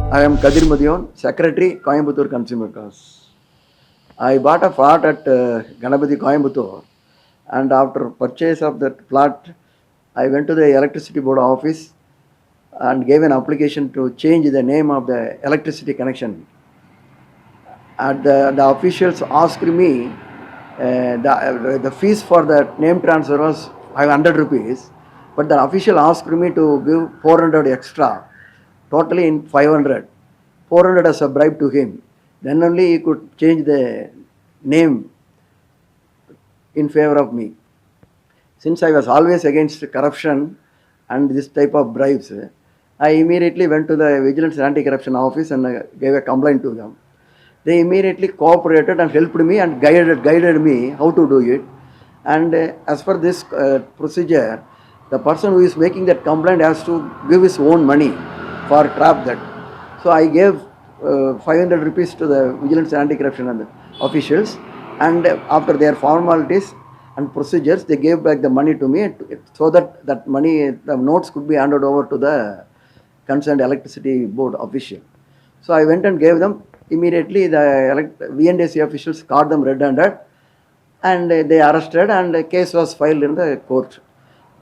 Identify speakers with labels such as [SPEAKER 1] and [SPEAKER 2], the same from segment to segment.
[SPEAKER 1] I am Kathirmathiyon, Secretary, Coimbatore Consumer Cause. I bought a plot at Ganapati, Coimbatore, and after purchase of that plot, I went to the electricity board office and gave an application to change the name of the electricity connection. And the officials asked me the fees for the name transfer was 500 rupees, but the official asked me to give 400 extra, totally in 500. 400 as a bribe to him. Then only he could change the name in favor of me. Since I was always against corruption and this type of bribes, I immediately went to the Vigilance and Anti-Corruption office and gave a complaint to them. They immediately cooperated and helped me and guided me how to do it. And as per this procedure, the person who is making that complaint has to give his own money for trap that. So I gave 500 rupees to the Vigilance and Anti-Corruption officials, and after their formalities and procedures, they gave back the money to me so that that money, the notes could be handed over to the concerned electricity board official. So I went and gave them. Immediately the V&AC officials caught them red-handed and they arrested, and the case was filed in the court.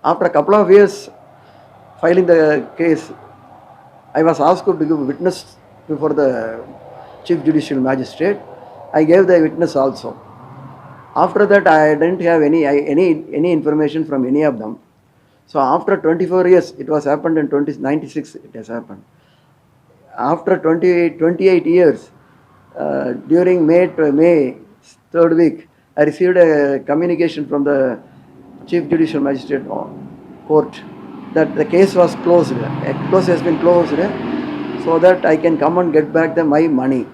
[SPEAKER 1] After a couple of years filing the case, I was asked to give witness before the Chief Judicial Magistrate. I gave the witness also. After that, I didn't have any information from any of them. So after 24 years, it was happened in 1996, it has happened. After 28 years, during May 3rd week, I received a communication from the Chief Judicial Magistrate Court that the case was closed. A case has been closed so that I can come and get back my money.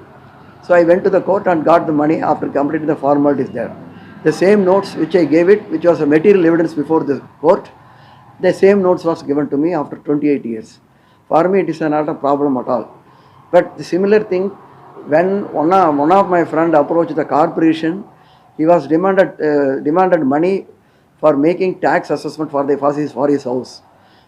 [SPEAKER 1] So I went to the court and got the money after completing the formalities there. The same notes which I gave it, which was a material evidence before the court, the same notes was given to me after 28 years. For me, it is not a problem at all. But the similar thing, when one of my friend approached the corporation, he was demanded money for making tax assessment for his house.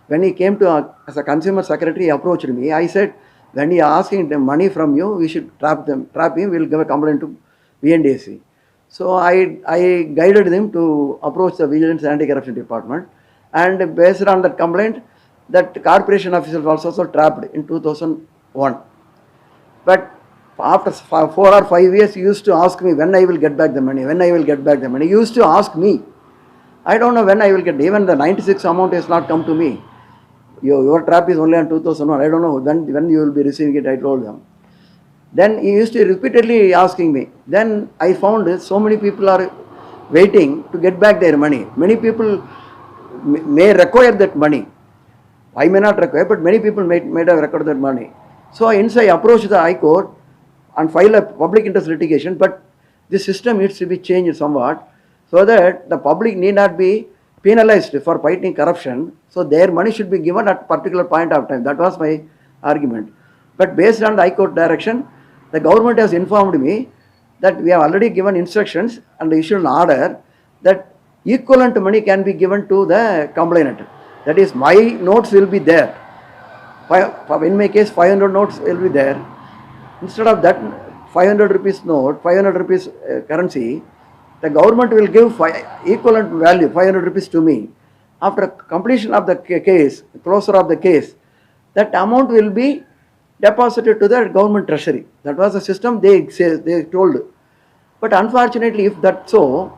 [SPEAKER 1] When he came to as a consumer secretary, he approached me. I said, when he asking the money from you, we should trap him. We'll give a complaint to V&AC. So I guided them to approach the Vigilance and Anti-Corruption Department, and based on that complaint, that corporation official was also trapped in 2001. But after 4 or 5 years, he used to ask me when I will get back the money, He used to ask me. I don't know when I will get, even the 96 amount has not come to me. Your trap is only on 2001. I don't know when you will be receiving it, I told them. Then he used to repeatedly asking me. Then I found so many people are waiting to get back their money. Many people may require that money. I may not require, but many people may have required that money. So hence I approached the High Court and filed a public interest litigation, but this system needs to be changed somewhat so that the public need not be penalized for fighting corruption. So their money should be given at a particular point of time. That was my argument. But based on the High Court direction, the government has informed me that we have already given instructions and issued an order that equivalent money can be given to the complainant. That is, my notes will be there. In my case, 500 notes will be there. Instead of that 500 rupees note, 500 rupees currency, the government will give equivalent value, 500 rupees to me. After completion of the case, closure of the case, that amount will be deposited to the government treasury. That was the system they told. But unfortunately, if that's so,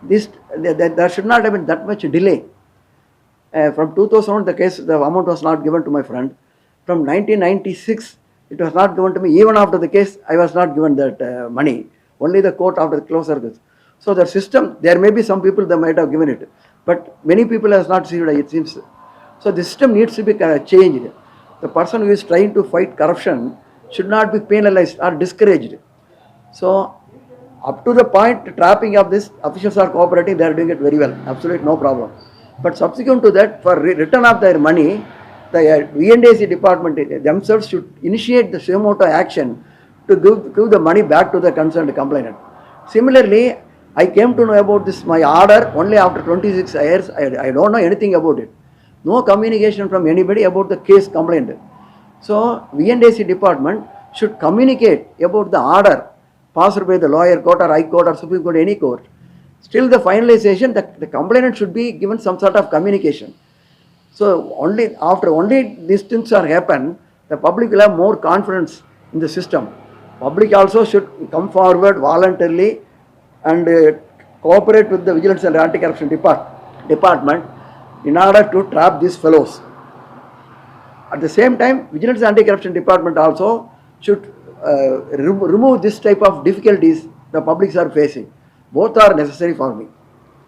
[SPEAKER 1] there should not have been that much delay. From 2001, the amount was not given to my friend. From 1996, it was not given to me. Even after the case, I was not given that money. Only the court after the closure. So the system, there may be some people that might have given it, but many people has not received it, it seems. So the system needs to be changed. The person who is trying to fight corruption should not be penalized or discouraged. So up to the point trapping of this, officials are cooperating, they are doing it very well, absolutely no problem. But subsequent to that, for return of their money, the V&AC department themselves should initiate the suo motu action to give the money back to the concerned complainant. Similarly, I came to know about this, my order, only after 26 years. I don't know anything about it. No communication from anybody about the case complaint. So V&AC department should communicate about the order passed by the lower court or high court or Supreme Court, any court. Still the finalization, the complainant should be given some sort of communication. So only these things are happen, the public will have more confidence in the system. Public also should come forward voluntarily and cooperate with the Vigilance and Anti-Corruption department in order to trap these fellows. At the same time, Vigilance and Anti-Corruption department also should remove this type of difficulties the publics are facing. Both are necessary for me.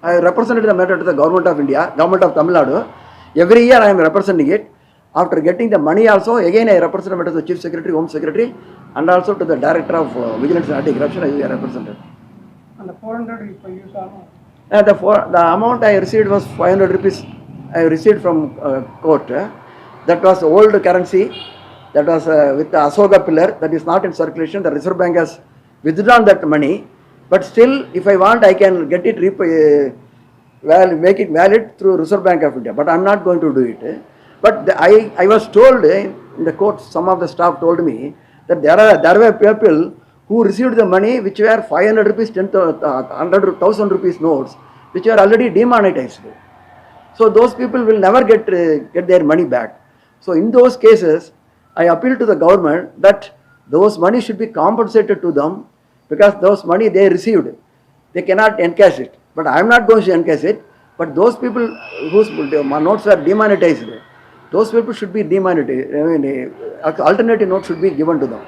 [SPEAKER 1] I represented the matter to the Government of India, Government of Tamil Nadu. Every year I am representing it. After getting the money also, again I represent the matter to the Chief Secretary, Home Secretary, and also to the Director of Vigilance and Anti-Corruption, I represented.
[SPEAKER 2] And the 400 if I use
[SPEAKER 1] the amount I received was 500 rupees. I received from court. That was old currency. That was with the Asoka pillar. That is not in circulation. The Reserve Bank has withdrawn that money. But still, if I want, I can get it, make it valid through Reserve Bank of India. But I am not going to do it. But I was told in the court, some of the staff told me that there were people who received the money which were 500 rupees, 100,000 rupees notes, which were already demonetized. So those people will never get their money back. So in those cases, I appeal to the government that those money should be compensated to them, because those money they received, they cannot encash it. But I am not going to encash it. But those people whose notes are demonetized, those people should be demonetized. I mean, alternative notes should be given to them.